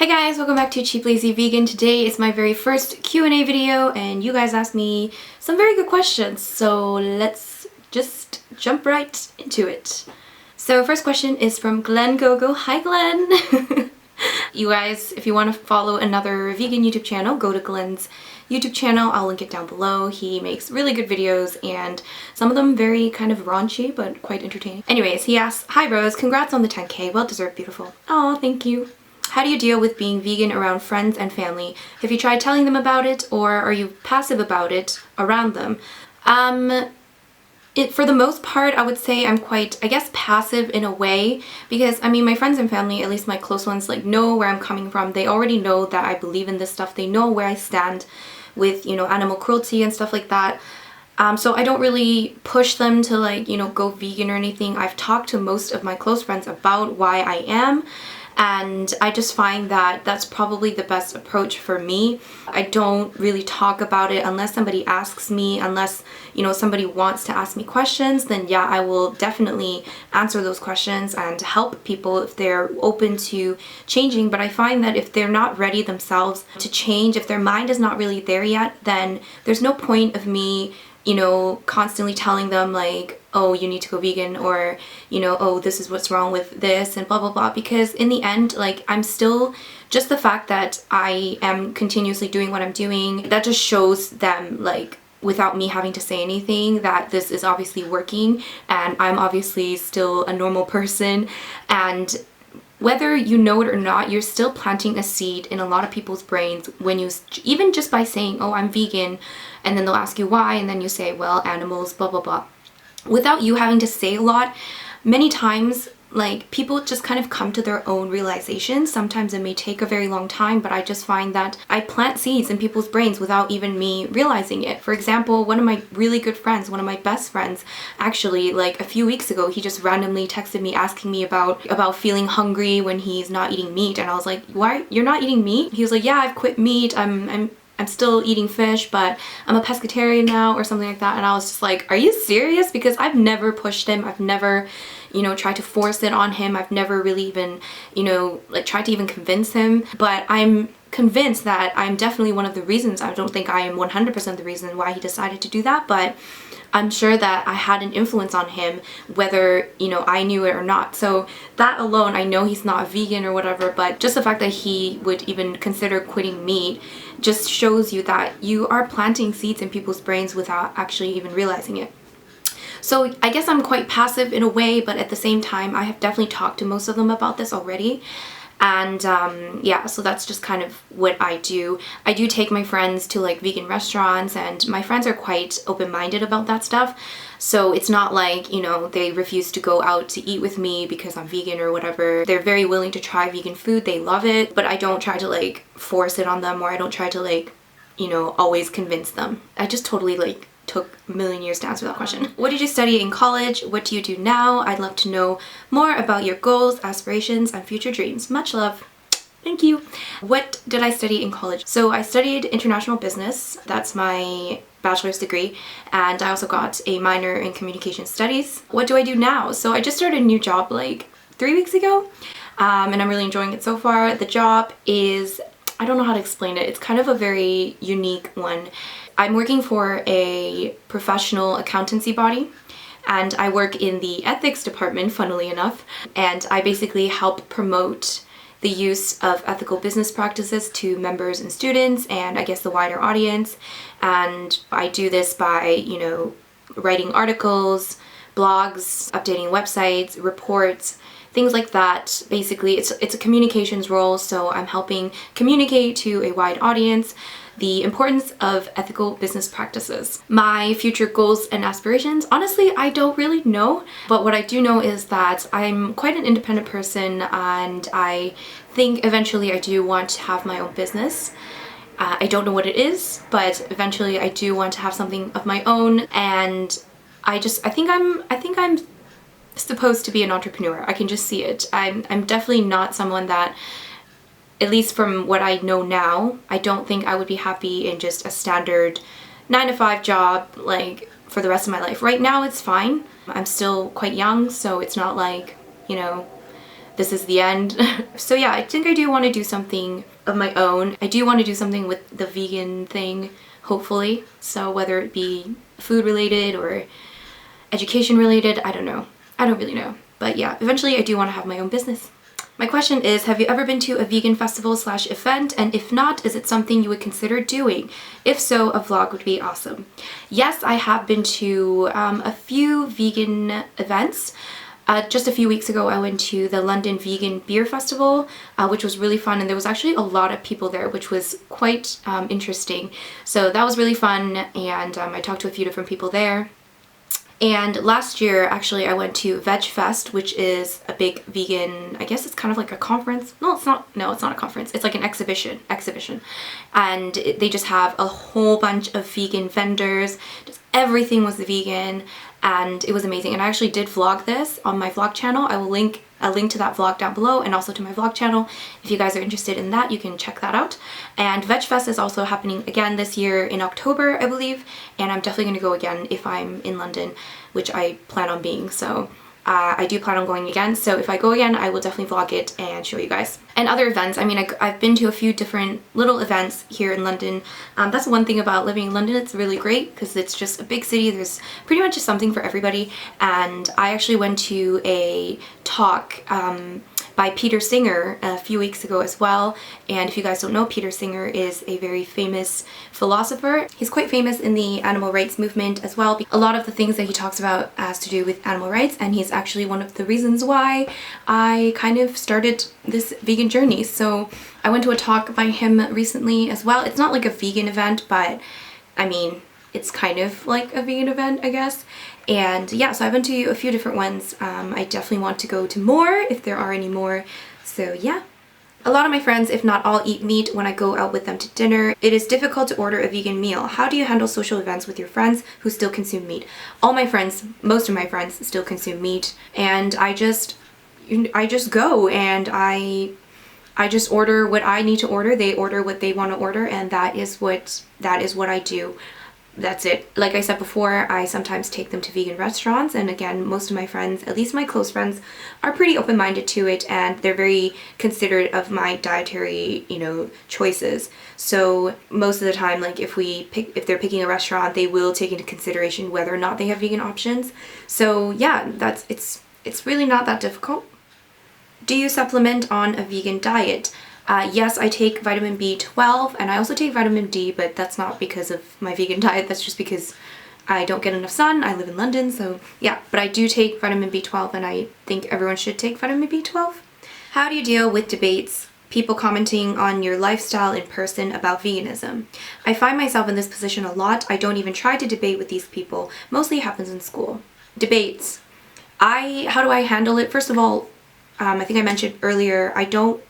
Hey guys, welcome back to Cheap Lazy Vegan. Today is my very first Q&A video and you guys asked me some very good questions, so let's just jump right into it. So first question is from Glenn Gogo. Hi Glenn! You guys, if you want to follow another vegan YouTube channel, go to Glenn's YouTube channel. I'll link it down below. He makes really good videos and some of them very kind of raunchy but quite entertaining. Anyways, he asks, hi bros, congrats on the 10K. Well deserved, beautiful. Oh, thank you. How do you deal with being vegan around friends and family? Have you tried telling them about it, or are you passive about it around them? For the most part, I would say I'm quite, I guess, passive in a way, because I mean my friends and family, at least my close ones, like know where I'm coming from. They already know that I believe in this stuff. They know where I stand with, you know, animal cruelty and stuff like that. So I don't really push them to like, you know, go vegan or anything. I've talked to most of my close friends about why I am. And I just find that that's probably the best approach for me. I don't really talk about it unless somebody asks me, unless, you know, somebody wants to ask me questions, then yeah, I will definitely answer those questions and help people if they're open to changing. But I find that if they're not ready themselves to change, if their mind is not really there yet, then there's no point of me, you know, constantly telling them like, oh, you need to go vegan, or, you know, oh, this is what's wrong with this and blah, blah, blah. Because in the end, like, I'm still, just the fact that I am continuously doing what I'm doing, that just shows them, like, without me having to say anything, that this is obviously working and I'm obviously still a normal person. And whether you know it or not, you're still planting a seed in a lot of people's brains when you, even just by saying, oh, I'm vegan, and then they'll ask you why, and then you say, well, animals, blah, blah, blah. Without you having to say a lot, many times, like, people just kind of come to their own realizations. Sometimes it may take a very long time, but I just find that I plant seeds in people's brains without even me realizing it. For example, one of my really good friends, one of my best friends, actually, like a few weeks ago, he just randomly texted me asking me about feeling hungry when he's not eating meat, and I was like, why? You're not eating meat? He was like, yeah, I've quit meat. I'm still eating fish, but I'm a pescatarian now, or something like that. And I was just like, are you serious? Because I've never pushed him. I've never, you know, tried to force it on him. I've never really even, you know, like tried to even convince him. But I'm convinced that I'm definitely one of the reasons. I don't think I am 100% the reason why he decided to do that, but I'm sure that I had an influence on him, whether, you know, I knew it or not. So that alone, I know he's not vegan or whatever, but just the fact that he would even consider quitting meat just shows you that you are planting seeds in people's brains without actually even realizing it. So I guess I'm quite passive in a way, but at the same time, I have definitely talked to most of them about this already. And yeah, so that's just kind of what I do. I do take my friends to like vegan restaurants, and my friends are quite open-minded about that stuff. So it's not like, you know, they refuse to go out to eat with me because I'm vegan or whatever. They're very willing to try vegan food. They love it, but I don't try to like force it on them, or I don't try to like, you know, always convince them. I just totally like took a million years to answer that question. What did you study in college? What do you do now? I'd love to know more about your goals, aspirations, and future dreams. Much love. Thank you. What did I study in college? So I studied international business. That's my bachelor's degree, and I also got a minor in communication studies. What do I do now? So I just started a new job like 3 weeks ago, and I'm really enjoying it so far. The job is, I don't know how to explain it. It's kind of a very unique one. I'm working for a professional accountancy body, and I work in the ethics department, funnily enough, and I basically help promote the use of ethical business practices to members and students, and I guess the wider audience. And I do this by, you know, writing articles, blogs, updating websites, reports, things like that. Basically, it's a communications role, so I'm helping communicate to a wide audience the importance of ethical business practices. My future goals and aspirations, honestly, I don't really know, but what I do know is that I'm quite an independent person, and I think eventually I do want to have my own business. I don't know what it is, but eventually I do want to have something of my own, and I think I'm supposed to be an entrepreneur. I can just see it. I'm definitely not someone that, at least from what I know now, I don't think I would be happy in just a standard 9-to-5 job like for the rest of my life. Right now it's fine. I'm still quite young, so it's not like, you know, this is the end. So yeah, I think I do want to do something of my own. I do want to do something with the vegan thing, hopefully. So whether it be food related or education related, I don't know. I don't really know. But yeah, eventually I do want to have my own business. My question is, have you ever been to a vegan festival / event? And if not, is it something you would consider doing? If so, a vlog would be awesome. Yes, I have been to a few vegan events. Just a few weeks ago, I went to the London Vegan Beer Festival, which was really fun, and there was actually a lot of people there, which was quite interesting. So that was really fun, and I talked to a few different people there. And last year, actually, I went to Veg Fest, which is a big vegan, I guess it's kind of like a conference. No, it's not. No, it's not a conference. It's like an exhibition. And they just have a whole bunch of vegan vendors. Just everything was vegan, and it was amazing. And I actually did vlog this on my vlog channel. I will link a link to that vlog down below, and also to my vlog channel. If you guys are interested in that, you can check that out. And Veg Fest is also happening again this year in October, I believe, and I'm definitely going to go again if I'm in London, which I plan on being. So I do plan on going again, so if I go again, I will definitely vlog it and show you guys. And other events, I mean, I've been to a few different little events here in London. That's one thing about living in London. It's really great because it's just a big city. There's pretty much just something for everybody. And I actually went to a talk by Peter Singer a few weeks ago as well. And if you guys don't know, Peter Singer is a very famous philosopher. He's quite famous in the animal rights movement as well. A lot of the things that he talks about has to do with animal rights, and he's actually one of the reasons why I kind of started this vegan journey. So I went to a talk by him recently as well. It's not like a vegan event, but I mean, it's kind of like a vegan event, I guess. And yeah, so I've been to a few different ones. I definitely want to go to more if there are any more. So yeah. A lot of my friends, if not all, eat meat when I go out with them to dinner. It is difficult to order a vegan meal. How do you handle social events with your friends who still consume meat? All my friends, most of my friends still consume meat, and I just go and I just order what I need to order. They order what they want to order, and that is what I do. That's it. Like I said before, I sometimes take them to vegan restaurants, and again, most of my friends, at least my close friends, are pretty open-minded to it, and they're very considerate of my dietary, choices. So most of the time, like if they're picking a restaurant, they will take into consideration whether or not they have vegan options. So yeah, it's really not that difficult. Do you supplement on a vegan diet? Yes, I take vitamin B12, and I also take vitamin D, but that's not because of my vegan diet. That's just because I don't get enough sun. I live in London, so yeah. But I do take vitamin B12, and I think everyone should take vitamin B12. How do you deal with debates, people commenting on your lifestyle in person about veganism? I find myself in this position a lot. I don't even try to debate with these people. Mostly it happens in school. Debates. How do I handle it? First of all, I think I mentioned earlier, I don't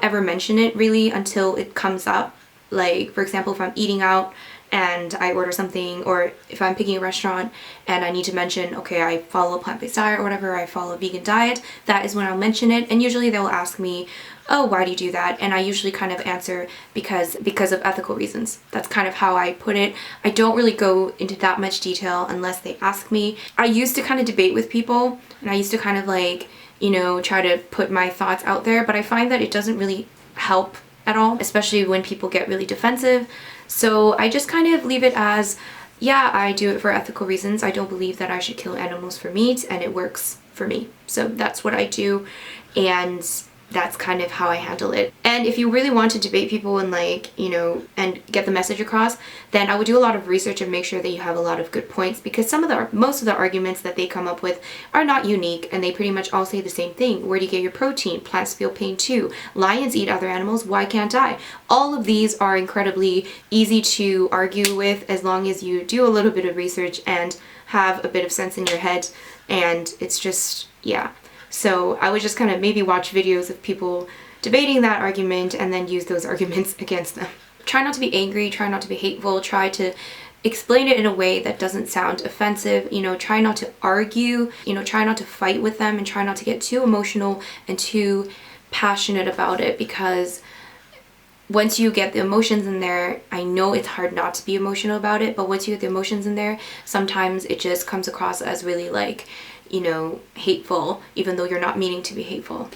ever mention it really until it comes up. Like, for example, if I'm eating out and I order something, or if I'm picking a restaurant and I need to mention, okay, I follow a plant-based diet or whatever, I follow a vegan diet, that is when I'll mention it. And usually they'll ask me, oh, why do you do that? And I usually kind of answer because of ethical reasons. That's kind of how I put it. I don't really go into that much detail unless they ask me. I used to kind of debate with people, and I used to kind of like, try to put my thoughts out there, but I find that it doesn't really help at all, especially when people get really defensive. So I just kind of leave it as, yeah, I do it for ethical reasons. I don't believe that I should kill animals for meat, and it works for me. So that's what I do, and that's kind of how I handle it. And if you really want to debate people and and get the message across, then I would do a lot of research and make sure that you have a lot of good points, because most of the arguments that they come up with are not unique, and they pretty much all say the same thing. Where do you get your protein? Plants feel pain too. Lions eat other animals. Why can't I? All of these are incredibly easy to argue with as long as you do a little bit of research and have a bit of sense in your head. And it's just, yeah. So I would just kind of maybe watch videos of people debating that argument and then use those arguments against them. Try not to be angry, try not to be hateful, try to explain it in a way that doesn't sound offensive, try not to argue, try not to fight with them, and try not to get too emotional and too passionate about it, because once you get the emotions in there, I know it's hard not to be emotional about it, but once you get the emotions in there, sometimes it just comes across as really like, you know, hateful, even though you're not meaning to be hateful.